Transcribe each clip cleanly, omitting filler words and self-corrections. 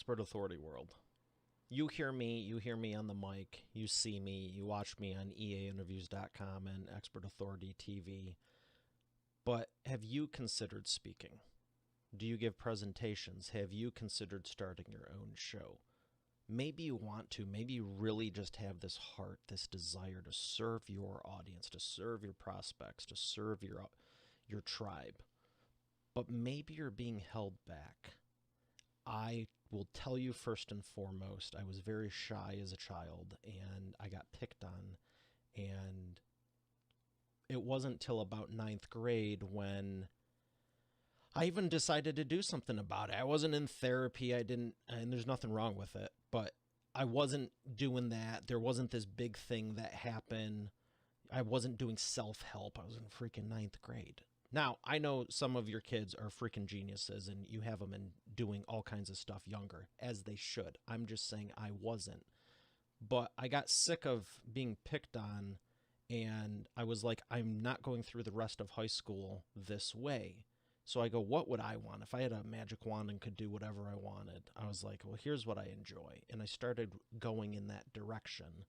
Expert Authority World. You hear me on the mic, you see me, you watch me on eainterviews.com and Expert Authority TV. But have you considered speaking? Do you give presentations? Have you considered starting your own show? Maybe you want to. Maybe you really just have this heart, this desire to serve your audience, to serve your prospects, to serve your tribe. But maybe you're being held back. I will tell you first and foremost, I was very shy as a child, and I got picked on. And it wasn't till about ninth grade when I even decided to do something about it. I wasn't in therapy. And there's nothing wrong with it, but I wasn't doing that. There wasn't this big thing that happened. I wasn't doing self-help. I was in freaking ninth grade. Now, I know some of your kids are freaking geniuses and you have them in doing all kinds of stuff younger, as they should. I'm just saying I wasn't. But I got sick of being picked on, and I was like, I'm not going through the rest of high school this way. So I go, what would I want? If I had a magic wand and could do whatever I wanted, I was like, well, here's what I enjoy. And I started going in that direction.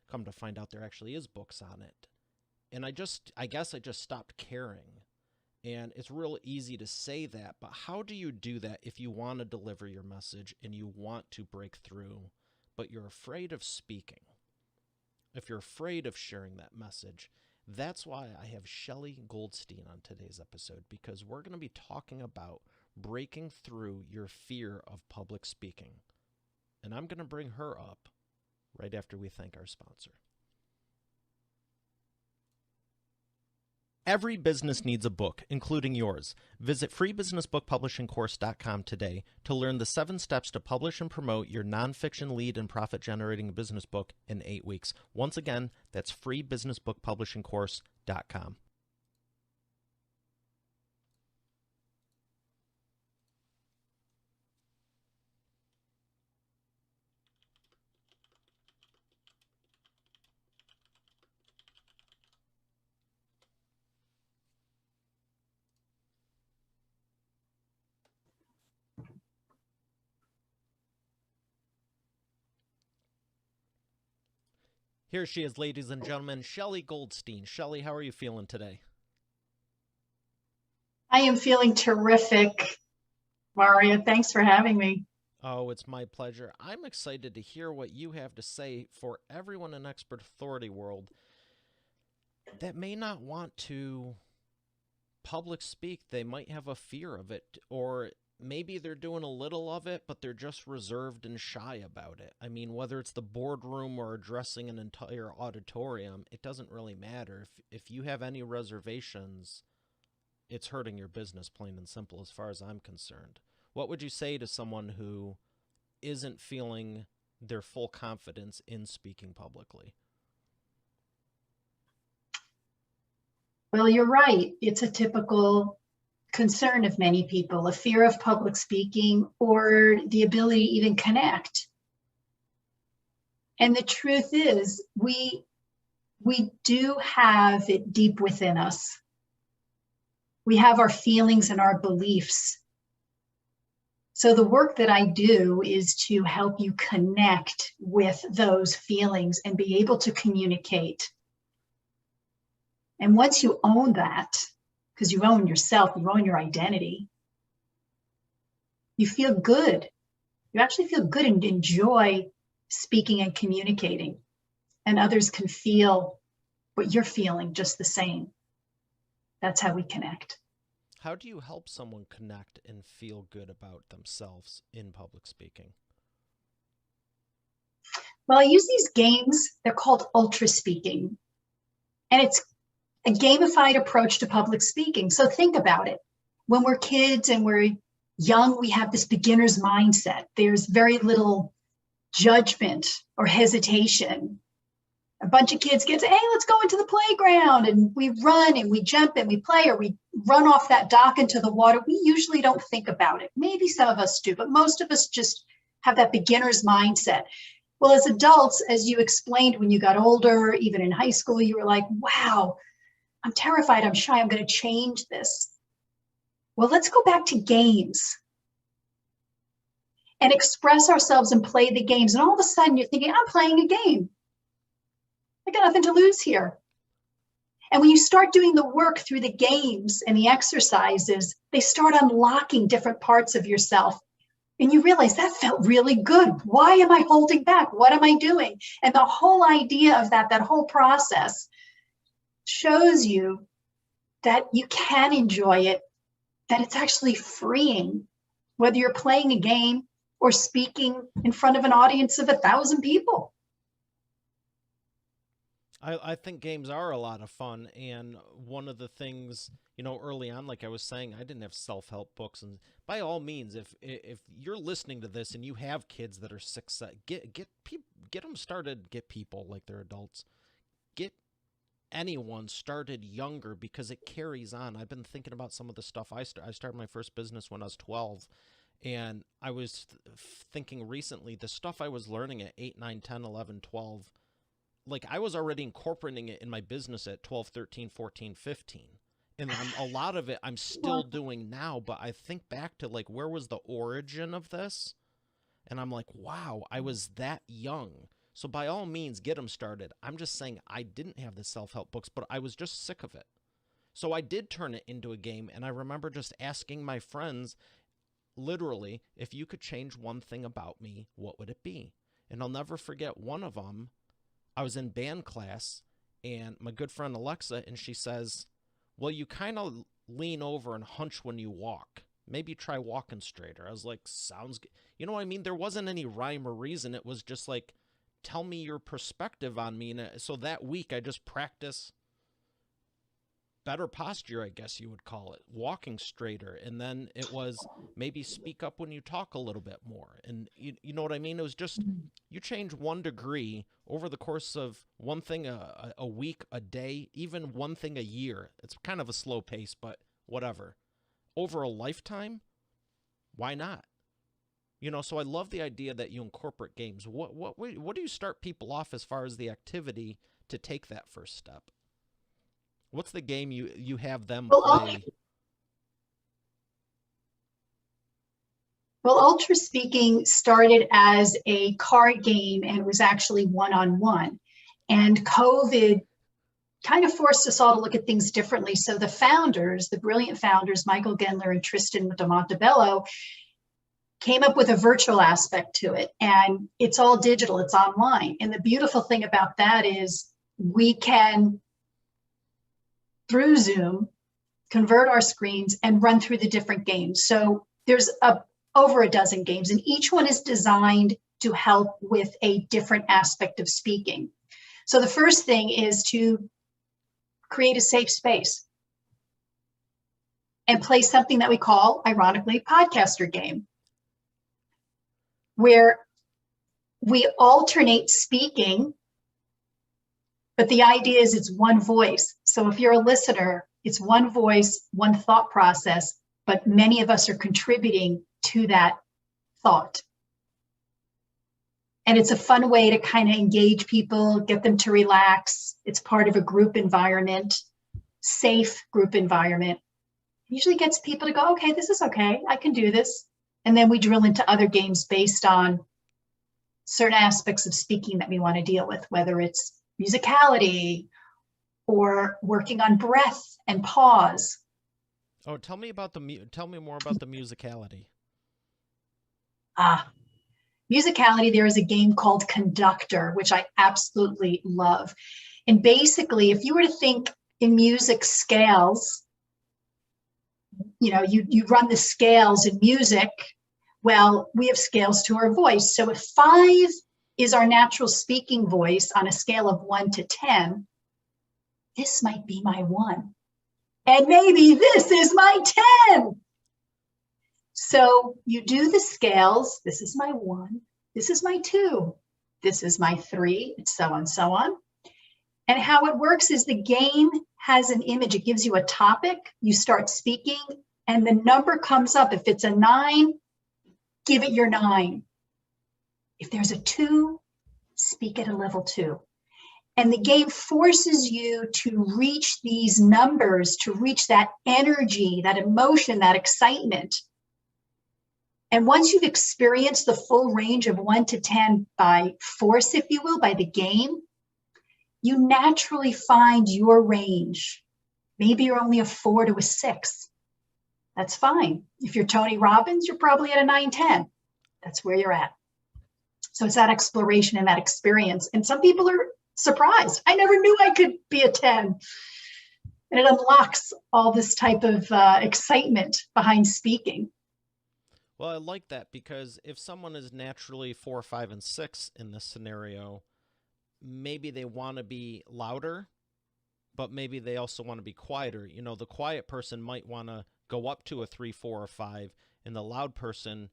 Come to find out there actually is books on it. And I guess I just stopped caring. And it's real easy to say that, but how do you do that if you want to deliver your message and you want to break through, but you're afraid of speaking? If you're afraid of sharing that message, that's why I have Shelly Goldstein on today's episode, because we're going to be talking about breaking through your fear of public speaking. And I'm going to bring her up right after we thank our sponsor. Every business needs a book, including yours. Visit freebusinessbookpublishingcourse.com today to learn the 7 steps to publish and promote your nonfiction lead and profit-generating business book in 8 weeks. Once again, that's freebusinessbookpublishingcourse.com. Here she is, ladies and gentlemen, Shelly Goldstein. Shelly, how are you feeling today? I am feeling terrific, Mario. Thanks for having me. Oh, it's my pleasure. I'm excited to hear what you have to say for everyone in Expert Authority World that may not want to public speak. They might have a fear of it, or maybe they're doing a little of it, but they're just reserved and shy about it. I mean, whether it's the boardroom or addressing an entire auditorium, it doesn't really matter. If you have any reservations, it's hurting your business, plain and simple, as far as I'm concerned. What would you say to someone who isn't feeling their full confidence in speaking publicly? Well, you're right. It's a typical concern of many people, a fear of public speaking or the ability to even connect. And the truth is, we do have it deep within us. We have our feelings and our beliefs. So the work that I do is to help you connect with those feelings and be able to communicate. And once you own that, because you own yourself, you own your identity, you feel good. You actually feel good and enjoy speaking and communicating. And others can feel what you're feeling just the same. That's how we connect. How do you help someone connect and feel good about themselves in public speaking? Well, I use these games. They're called ultra speaking. And it's a gamified approach to public speaking. So think about it. When we're kids and we're young, we have this beginner's mindset. There's very little judgment or hesitation. A bunch of kids get, hey, let's go into the playground, and we run and we jump and we play, or we run off that dock into the water. We usually don't think about it. Maybe some of us do, but most of us just have that beginner's mindset. Well, as adults, as you explained, when you got older, even in high school, you were like, wow, I'm terrified, I'm shy, I'm going to change this. Well, let's go back to games. and express ourselves and play the games. And all of a sudden you're thinking, I'm playing a game. I got nothing to lose here. And when you start doing the work through the games and the exercises, they start unlocking different parts of yourself. And you realize that felt really good. Why am I holding back? What am I doing? And the whole idea of that whole process shows you that you can enjoy it, that it's actually freeing, whether you're playing a game or speaking in front of an audience of 1,000 people. I think games are a lot of fun, and one of the things, early on, like I was saying, I didn't have self-help books, and by all means, if you're listening to this and you have kids that are 6, get them started, get people like they're adults, get anyone started younger, because it carries on. I've been thinking about some of the stuff. I started my first business when I was 12, and I was thinking recently, the stuff I was learning at 8, 9, 10, 11, 12, like I was already incorporating it in my business at 12, 13, 14, 15. And a lot of it I'm still doing now, but I think back to like, where was the origin of this? And I'm like, wow, I was that young. So by all means, get them started. I'm just saying I didn't have the self-help books, but I was just sick of it. So I did turn it into a game, and I remember just asking my friends, literally, if you could change one thing about me, what would it be? And I'll never forget one of them. I was in band class, and my good friend Alexa, and she says, well, you kind of lean over and hunch when you walk. Maybe try walking straighter. I was like, sounds good. You know what I mean? There wasn't any rhyme or reason. It was just like, tell me your perspective on me. And so that week, I just practiced better posture, I guess you would call it, walking straighter. And then it was maybe speak up when you talk a little bit more. And you know what I mean? It was just, you change 1 degree over the course of one thing a week, a day, even one thing a year. It's kind of a slow pace, but whatever. Over a lifetime, why not? So I love the idea that you incorporate games. What do you start people off as far as the activity to take that first step? What's the game you have them play? Well, Ultra Speaking started as a card game and was actually one-on-one. And COVID kind of forced us all to look at things differently. So the founders, the brilliant founders, Michael Gendler and Tristan de Montebello, came up with a virtual aspect to it. And it's all digital, it's online. And the beautiful thing about that is we can, through Zoom, convert our screens and run through the different games. So there's over a dozen games, and each one is designed to help with a different aspect of speaking. So the first thing is to create a safe space and play something that we call, ironically, podcaster game, where we alternate speaking, but the idea is it's one voice. So if you're a listener, it's one voice, one thought process, but many of us are contributing to that thought. And it's a fun way to kind of engage people, get them to relax. It's part of a group environment, safe group environment. It usually gets people to go, okay, this is okay, I can do this. And then we drill into other games based on certain aspects of speaking that we want to deal with, whether it's musicality or working on breath and pause. Oh, tell me more about the musicality. Musicality, there is a game called Conductor, which I absolutely love. And basically, if you were to think in music scales, you run the scales in music. Well, we have scales to our voice. So if 5 is our natural speaking voice on a scale of 1 to 10, this might be my 1. And maybe this is my 10. So you do the scales. This is my 1. This is my 2. This is my 3, and so on, so on. And how it works is the game has an image. It gives you a topic. You start speaking, and the number comes up. If it's a 9, give it your 9. If there's a 2, speak at a level 2. And the game forces you to reach these numbers, to reach that energy, that emotion, that excitement. And once you've experienced the full range of 1 to 10 by force, if you will, by the game, you naturally find your range. Maybe you're only a 4 to a 6. That's fine. If you're Tony Robbins, you're probably at a 9, 10. That's where you're at. So it's that exploration and that experience. And some people are surprised. I never knew I could be a 10. And it unlocks all this type of excitement behind speaking. Well, I like that, because if someone is naturally 4, 5, and 6 in this scenario, maybe they want to be louder, but maybe they also want to be quieter. You know, the quiet person might want to go up to a 3, 4, or 5, and the loud person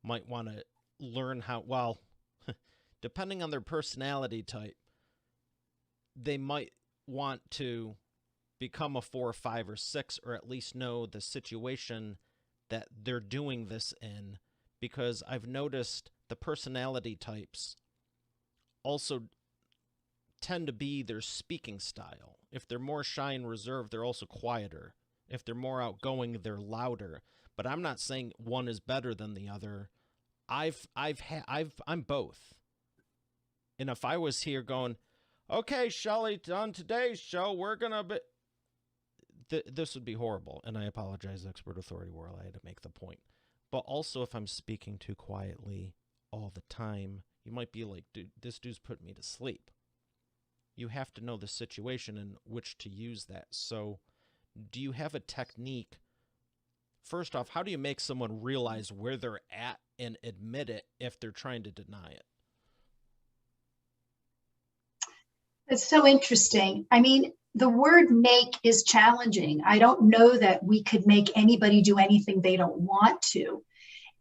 might want to learn how, well, depending on their personality type, they might want to become a 4, 5, or 6, or at least know the situation that they're doing this in, because I've noticed the personality types also tend to be their speaking style. If they're more shy and reserved, they're also quieter. If they're more outgoing, they're louder. But I'm not saying one is better than the other. I'm both. And if I was here going, okay, Shelly, on today's show, we're gonna be, this would be horrible. And I apologize, Expert Authority World. I had to make the point. But also, if I'm speaking too quietly all the time, you might be like, dude, this dude's putting me to sleep. You have to know the situation in which to use that. So do you have a technique? First off, how do you make someone realize where they're at and admit it if they're trying to deny it? It's so interesting. I mean, the word make is challenging. I don't know that we could make anybody do anything they don't want to.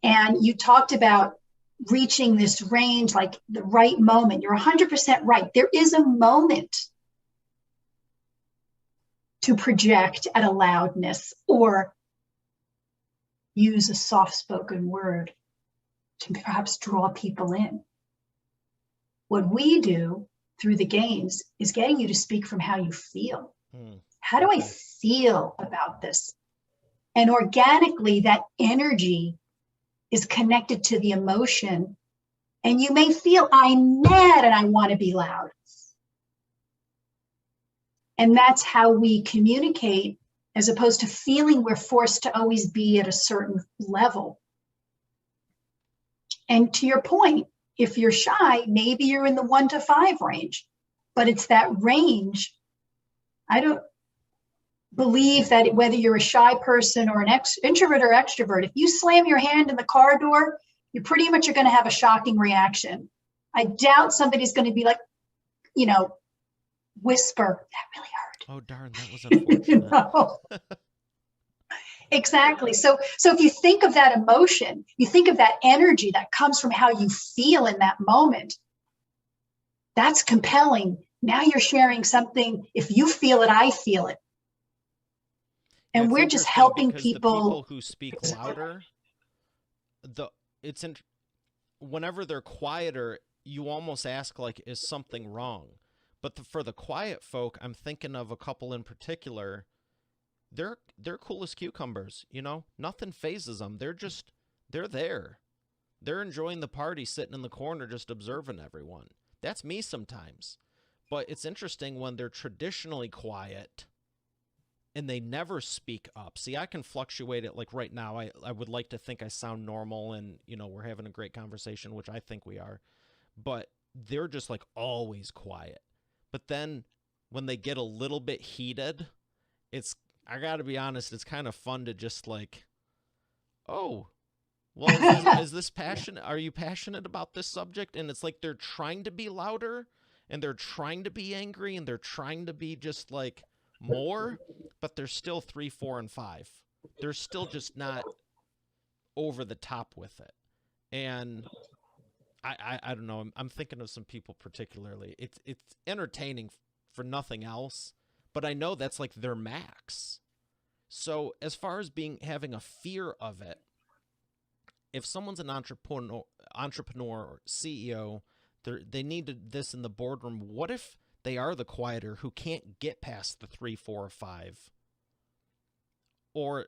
And you talked about reaching this range, like the right moment. You're 100% right. There is a moment to project at a loudness or use a soft-spoken word to perhaps draw people in. What we do through the games is getting you to speak from how you feel. How do I feel about this? And organically, that energy is connected to the emotion. And you may feel, I'm mad and I want to be loud. And that's how we communicate, as opposed to feeling we're forced to always be at a certain level. And to your point, if you're shy, maybe you're in the 1 to 5 range, but it's that range. I don't believe that whether you're a shy person or an introvert or extrovert, if you slam your hand in the car door, you pretty much are going to have a shocking reaction. I doubt somebody's going to be like, you know, whisper, that really hurt. Oh, darn, that was unfortunate. You know? Exactly. So if you think of that emotion, you think of that energy that comes from how you feel in that moment, that's compelling. Now you're sharing something. If you feel it, I feel it. And we're just helping people. The people who speak louder, whenever they're quieter, you almost ask, like, is something wrong? But for the quiet folk, I'm thinking of a couple in particular. They're cool as cucumbers, you know? Nothing phases them. They're there. They're enjoying the party, sitting in the corner, just observing everyone. That's me sometimes. But it's interesting when they're traditionally quiet and they never speak up. See, I can fluctuate it. Like right now, I would like to think I sound normal and, you know, we're having a great conversation, which I think we are. But they're just like always quiet. But then when they get a little bit heated, I got to be honest, it's kind of fun to just like, oh, well, is this passionate? Are you passionate about this subject? And it's like they're trying to be louder and they're trying to be angry and they're trying to be just like more, but they're still 3, 4, and 5. They're still just not over the top with it. And I don't know. I'm thinking of some people particularly. It's entertaining for nothing else. But I know that's like their max. So as far as having a fear of it, if someone's an entrepreneur or CEO, they need this in the boardroom. What if they are the quieter who can't get past the 3, 4, or 5? Or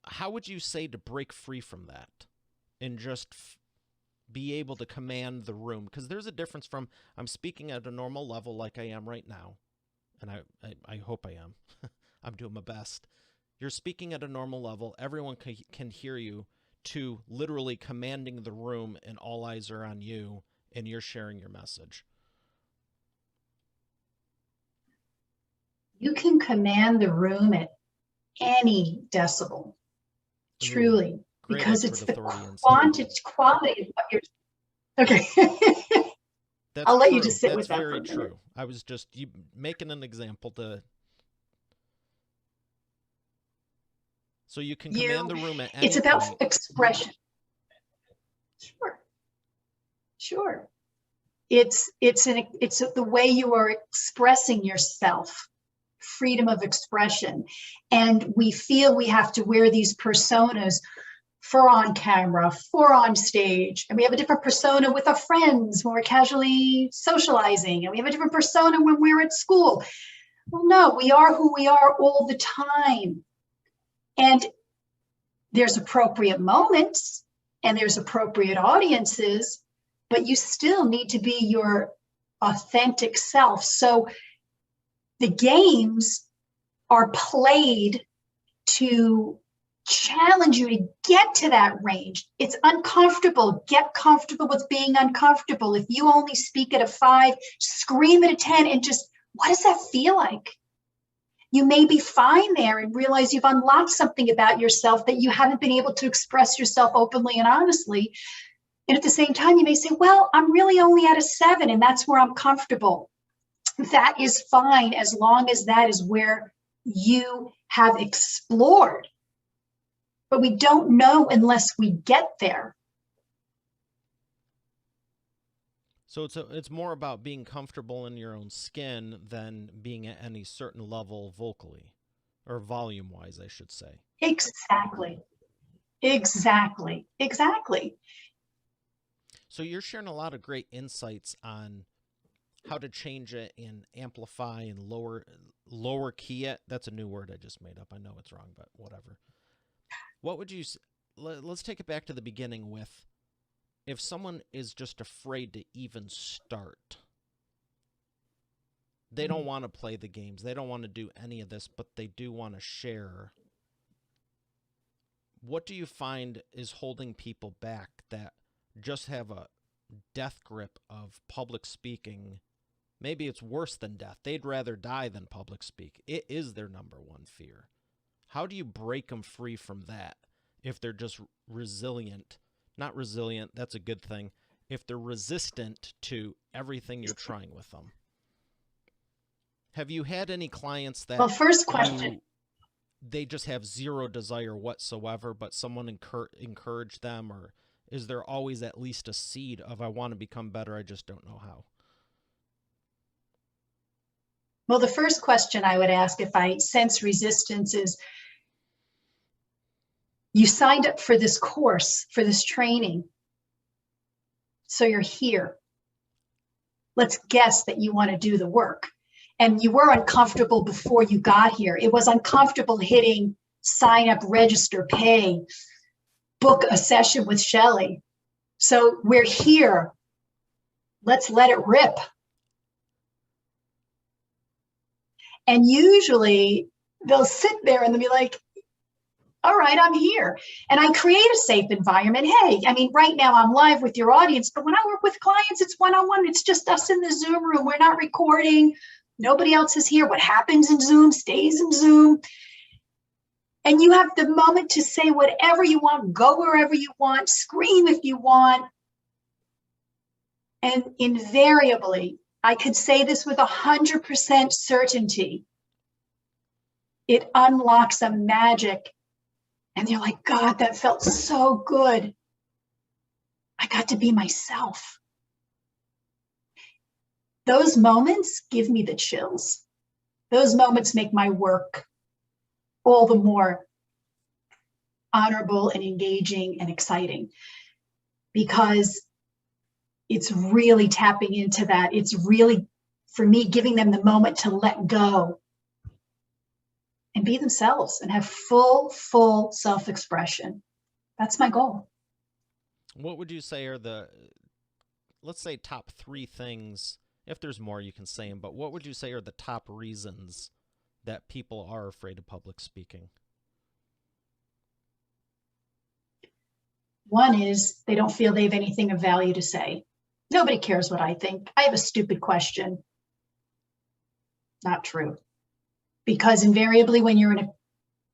how would you say to break free from that? and just be able to command the room? Because there's a difference from I'm speaking at a normal level like I am right now, and I hope I am. I'm doing my best. You're speaking at a normal level. Everyone can hear you, to literally commanding the room and all eyes are on you and you're sharing your message. You can command the room at any decibel, truly, Ooh, great because expert it's the authority insight. quality of what you're. Okay. That's I'll let you true. just sit That's with that for very a minute. true. I was just making an example to. So you can command the room at any It's about point. expression. Sure. Sure. It's the way you are expressing yourself, freedom of expression. And we feel we have to wear these personas for on camera, for on stage. And we have a different persona with our friends when we're casually socializing. And we have a different persona when we're at school. Well, no, we are who we are all the time. And there's appropriate moments and there's appropriate audiences, but you still need to be your authentic self. So the games are played to challenge you to get to that range. It's uncomfortable. Get comfortable with being uncomfortable. If you only speak at a 5, scream at a 10 and just, what does that feel like? You may be fine there and realize you've unlocked something about yourself that you haven't been able to express yourself openly and honestly. And at the same time, you may say, well, I'm really only at a 7 and that's where I'm comfortable. That is fine as long as that is where you have explored. But we don't know unless we get there. So it's more about being comfortable in your own skin than being at any certain level vocally, or volume-wise, I should say. Exactly. Exactly. Exactly. So you're sharing a lot of great insights on how to change it and amplify and lower key it. That's a new word I just made up. I know it's wrong, but whatever. What would you, let's take it back to the beginning with, if someone is just afraid to even start, they don't want to play the games, they don't want to do any of this, but they do want to share. What do you find is holding people back that just have a death grip of public speaking? Maybe it's worse than death. They'd rather die than public speak. It is their number one fear. How do you break them free from that if they're just resilient? Not resilient, that's a good thing. If they're resistant to everything you're trying with them. Have you had any clients that... Well, first question. They just have zero desire whatsoever, but someone encouraged them, or is there always at least a seed of, I want to become better, I just don't know how? Well, the first question I would ask if I sense resistance is, you signed up for this course, for this training, so you're here. Let's guess that you want to do the work. And you were uncomfortable before you got here. It was uncomfortable hitting sign up, register, pay, book a session with Shelley. So we're here. Let's let it rip. And usually they'll sit there and they'll be like, all right, I'm here. And I create a safe environment. Hey, I mean, right now I'm live with your audience, but when I work with clients, it's one-on-one. It's just us in the Zoom room. We're not recording. Nobody else is here. What happens in Zoom stays in Zoom. And you have the moment to say whatever you want, go wherever you want, scream if you want. And invariably, I could say this with 100% certainty, it unlocks a magic. And you're like, God, that felt so good. I got to be myself. Those moments give me the chills. Those moments make my work all the more honorable and engaging and exciting, because it's really tapping into that. It's really, for me, giving them the moment to let go and be themselves and have full self-expression. That's my goal. What would you say are the, let's say, top three things? If there's more, you can say them, but what would you say are the top reasons that people are afraid of public speaking? One is they don't feel they have anything of value to say. Nobody cares what I think. I have a stupid question. Not true. Because invariably when you're in a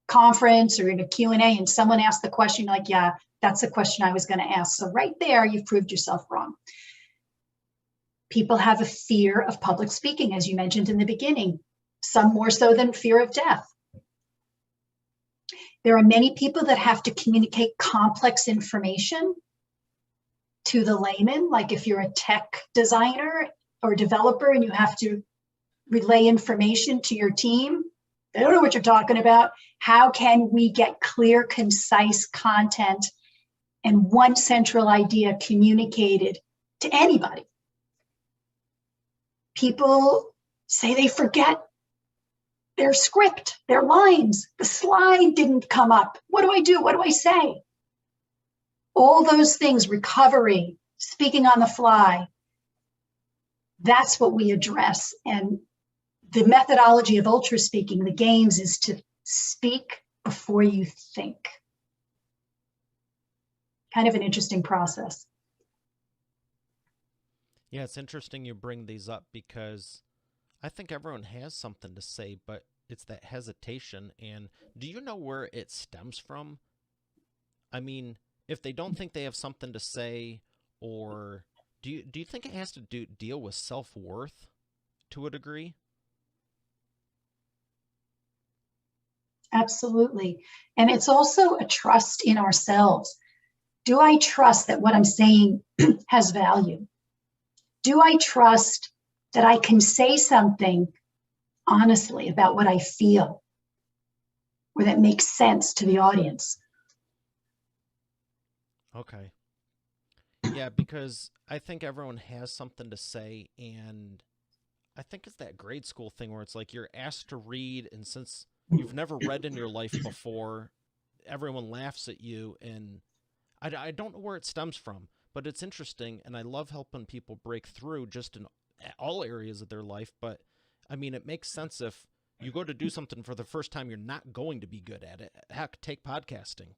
conference or in a Q&A and someone asks the question, like, yeah, that's the question I was going to ask. So right there, you've proved yourself wrong. People have a fear of public speaking, as you mentioned in the beginning, some more so than fear of death. There are many people that have to communicate complex information to the layman, like if you're a tech designer or developer and you have to relay information to your team, they don't know what you're talking about. How can we get clear, concise content and one central idea communicated to anybody? People say they forget their script, their lines. The slide didn't come up. What do I do? What do I say? All those things, recovery, speaking on the fly, that's what we address. And the methodology of ultra speaking, the games, is to speak before you think. Kind of an interesting process. Yeah, it's interesting you bring these up because I think everyone has something to say, but it's that hesitation. And do you know where it stems from? I mean, if they don't think they have something to say, or do you think it has to deal with self-worth to a degree? Absolutely. And it's also a trust in ourselves. Do I trust that what I'm saying has value? Do I trust that I can say something honestly about what I feel or that makes sense to the audience? Okay. Yeah, because I think everyone has something to say, and I think it's that grade school thing where it's like you're asked to read, and since you've never read in your life before, everyone laughs at you, and I don't know where it stems from, but it's interesting, and I love helping people break through just in all areas of their life. But I mean, it makes sense if you go to do something for the first time, you're not going to be good at it. Heck, take podcasting.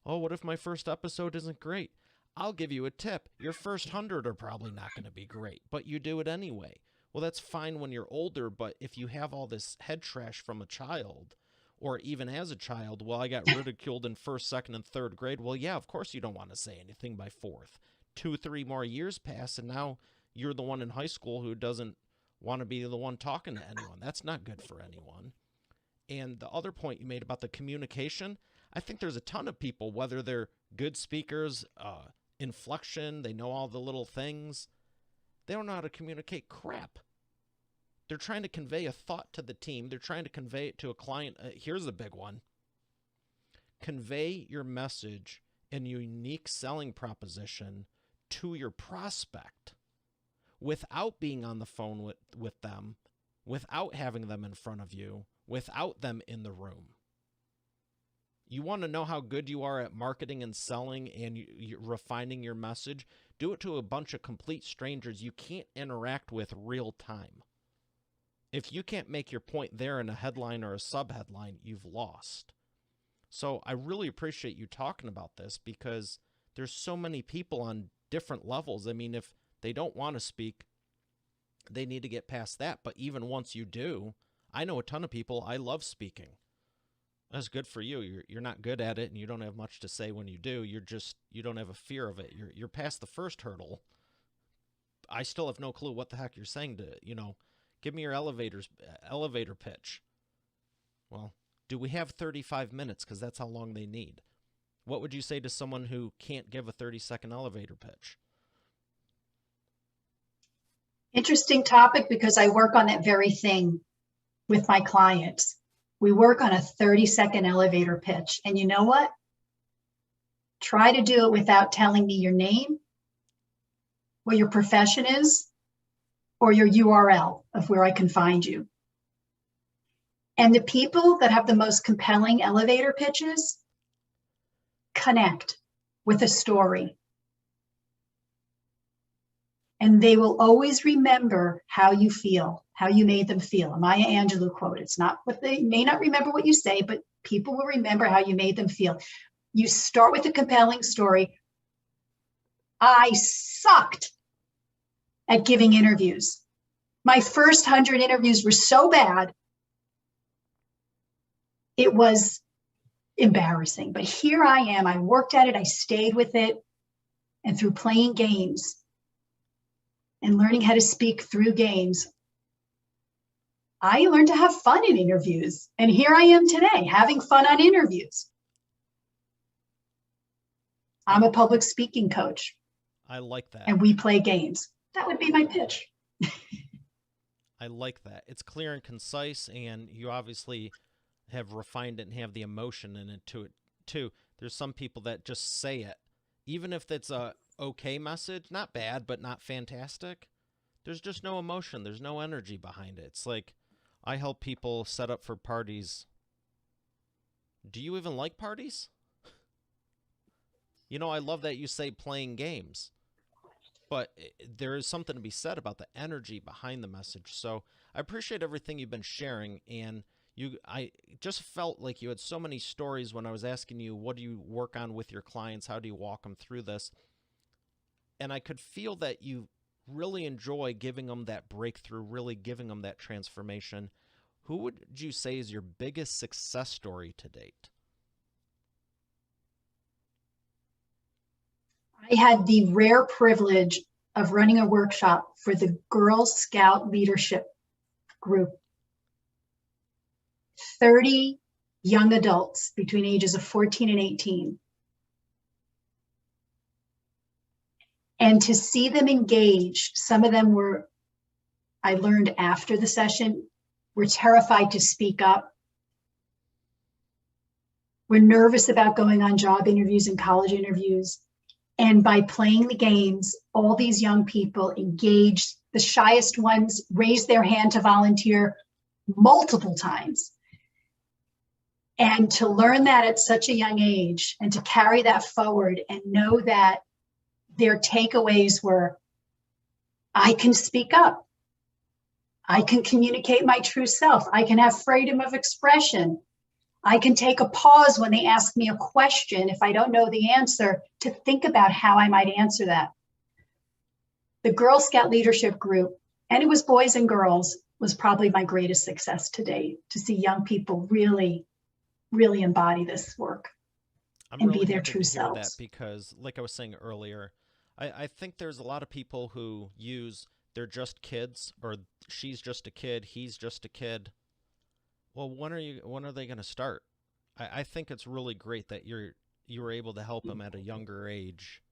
Oh, what if my first episode isn't great? I'll give you a tip. Your first 100 are probably not going to be great, but you do it anyway. Well, that's fine when you're older, but if you have all this head trash from a child, or even as a child, well, I got ridiculed in first, second, and third grade. Well, yeah, of course you don't want to say anything by fourth. 2, 3 more years pass, and now you're the one in high school who doesn't want to be the one talking to anyone. That's not good for anyone. And the other point you made about the communication, I think there's a ton of people, whether they're good speakers, inflection, they know all the little things, they don't know how to communicate crap. They're trying to convey a thought to the team. They're trying to convey it to a client. Here's a big one. Convey your message and unique selling proposition to your prospect without being on the phone with them, without having them in front of you, without them in the room. You want to know how good you are at marketing and selling and you refining your message? Do it to a bunch of complete strangers you can't interact with real time. If you can't make your point there in a headline or a subheadline, you've lost. So I really appreciate you talking about this because there's so many people on different levels. I mean, if they don't want to speak, they need to get past that. But even once you do, I know a ton of people, I love speaking. That's good for you. You're not good at it and you don't have much to say when you do. You don't have a fear of it. You're past the first hurdle. I still have no clue what the heck you're saying to, give me your elevator pitch. Well, do we have 35 minutes? Because that's how long they need. What would you say to someone who can't give a 30-second elevator pitch? Interesting topic because I work on that very thing with my clients. We work on a 30-second elevator pitch. And you know what? Try to do it without telling me your name, what your profession is, or your URL of where I can find you. And the people that have the most compelling elevator pitches connect with a story. And they will always remember how you feel, how you made them feel. A Maya Angelou quote. It's not what they may not remember what you say, but people will remember how you made them feel. You start with a compelling story. I sucked at giving interviews. My first 100 interviews were so bad, it was embarrassing. But here I am. I worked at it. I stayed with it. And through playing games and learning how to speak through games, I learned to have fun in interviews. And here I am today, having fun on interviews. I'm a public speaking coach. I like that. And we play games. That would be my pitch. I like that. It's clear and concise, and you obviously have refined it and have the emotion in it too. There's some people that just say it, even if it's a okay message, not bad, but not fantastic. There's just no emotion. There's no energy behind it. It's like I help people set up for parties. Do you even like parties? You know, I love that you say playing games, but there is something to be said about the energy behind the message. So I appreciate everything you've been sharing, and I just felt like you had so many stories when I was asking you, what do you work on with your clients? How do you walk them through this? And I could feel that you really enjoy giving them that breakthrough, really giving them that transformation. Who would you say is your biggest success story to date? I had the rare privilege of running a workshop for the Girl Scout leadership group. 30 young adults between ages of 14 and 18. And to see them engage, some of them were, I learned after the session, were terrified to speak up. Were nervous about going on job interviews and college interviews. And by playing the games, all these young people engaged. The shyest ones raised their hand to volunteer multiple times. And to learn that at such a young age and to carry that forward and know that their takeaways were, I can speak up. I can communicate my true self. I can have freedom of expression. I can take a pause when they ask me a question if I don't know the answer to think about how I might answer that. The Girl Scout leadership group, and it was boys and girls, was probably my greatest success to date, to see young people really embody this work and be their true selves. That because, like I was saying earlier, I think there's a lot of people who use they're just kids, or she's just a kid, he's just a kid. Well, when are they going to start? I think it's really great that you were able to help them at a younger age,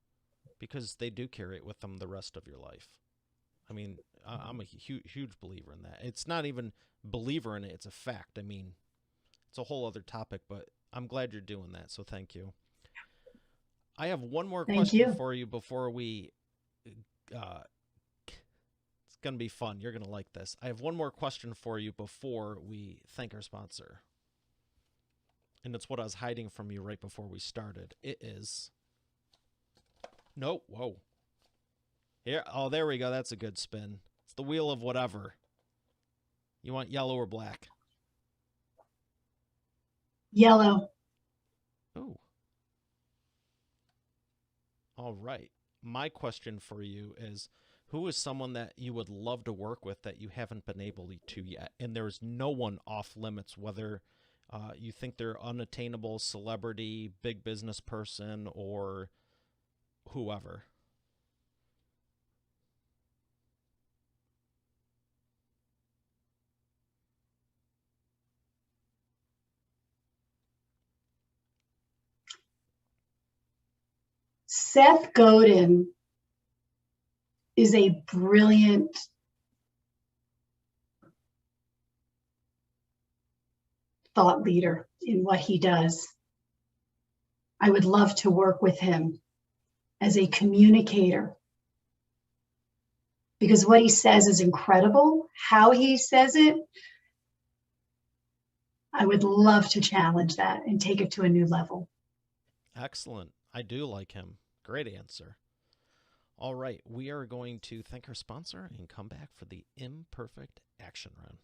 because they do carry it with them the rest of your life. I mean, I'm a huge believer in that. It's not even believer in it, it's a fact. I mean, it's a whole other topic, but I'm glad you're doing that, so thank you. I have one more question for you before we it's going to be fun. You're going to like this. I have one more question for you before we thank our sponsor. And it's what I was hiding from you right before we started. It is... Nope. Whoa. Here. Oh, there we go. That's a good spin. It's the wheel of whatever. You want yellow or black? Yellow. Oh. All right. My question for you is, who is someone that you would love to work with that you haven't been able to yet? And there's no one off limits, whether you think they're unattainable, celebrity, big business person, or whoever. Seth Godin is a brilliant thought leader in what he does. I would love to work with him as a communicator, because what he says is incredible. How he says it, I would love to challenge that and take it to a new level. Excellent. I do like him. Great answer. All right, we are going to thank our sponsor and come back for the imperfect action run.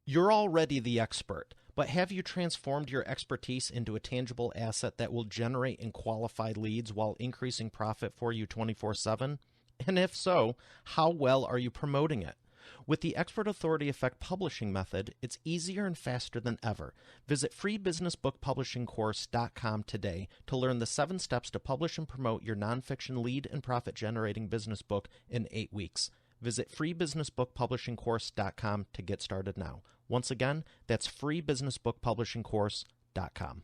You're already the expert, but have you transformed your expertise into a tangible asset that will generate and qualify leads while increasing profit for you 24/7? And if so, how well are you promoting it? With the Expert Authority Effect publishing method, it's easier and faster than ever. Visit freebusinessbookpublishingcourse.com today to learn the 7 steps to publish and promote your nonfiction lead and profit-generating business book in 8 weeks. Visit freebusinessbookpublishingcourse.com to get started now. Once again, that's freebusinessbookpublishingcourse.com.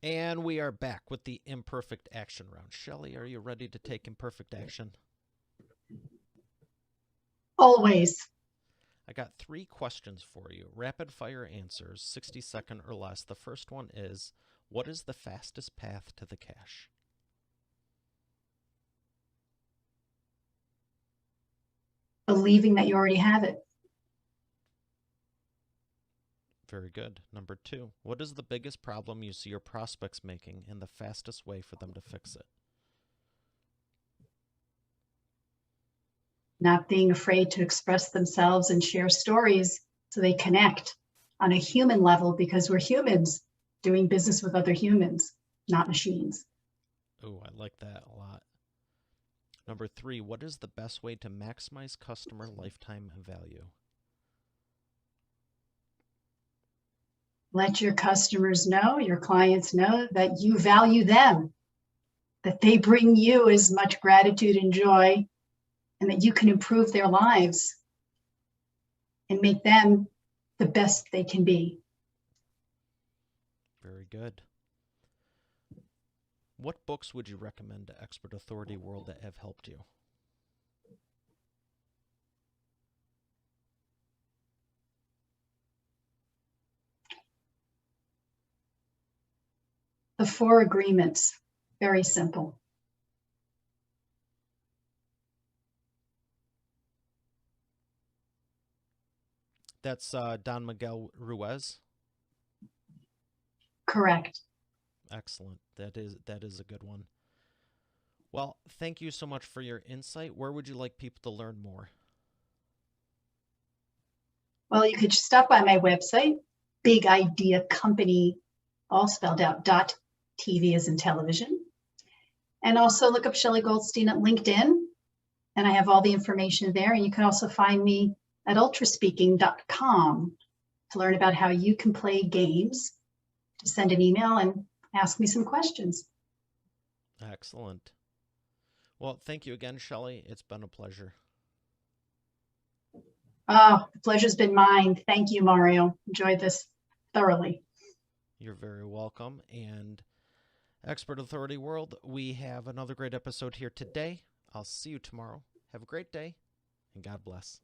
And we are back with the imperfect action round. Shelley, are you ready to take imperfect action? Always. I got 3 questions for you. Rapid fire answers, 60-second or less. The first one is, what is the fastest path to the cash? Believing that you already have it. Very good. Number 2, what is the biggest problem you see your prospects making and the fastest way for them to fix it? Not being afraid to express themselves and share stories so they connect on a human level, because we're humans doing business with other humans, not machines. Oh, I like that a lot. Number 3, what is the best way to maximize customer lifetime value? Let your customers know, your clients know that you value them, that they bring you as much gratitude and joy, and that you can improve their lives and make them the best they can be. Very good. What books would you recommend to Expert Authority World that have helped you? The 4 agreements, very simple. That's Don Miguel Ruiz. Correct. Excellent. That is a good one. Well, thank you so much for your insight. Where would you like people to learn more? Well, you could stop by my website, Big Idea Company, all spelled out, .tv as in television. And also look up Shelley Goldstein at LinkedIn. And I have all the information there. And you can also find me at ultraspeaking.com to learn about how you can play games, to send an email and ask me some questions. Excellent. Well, thank you again, Shelley. It's been a pleasure. Oh, the pleasure's been mine. Thank you, Mario. Enjoyed this thoroughly. You're very welcome. And Expert Authority World, we have another great episode here today. I'll see you tomorrow. Have a great day, and God bless.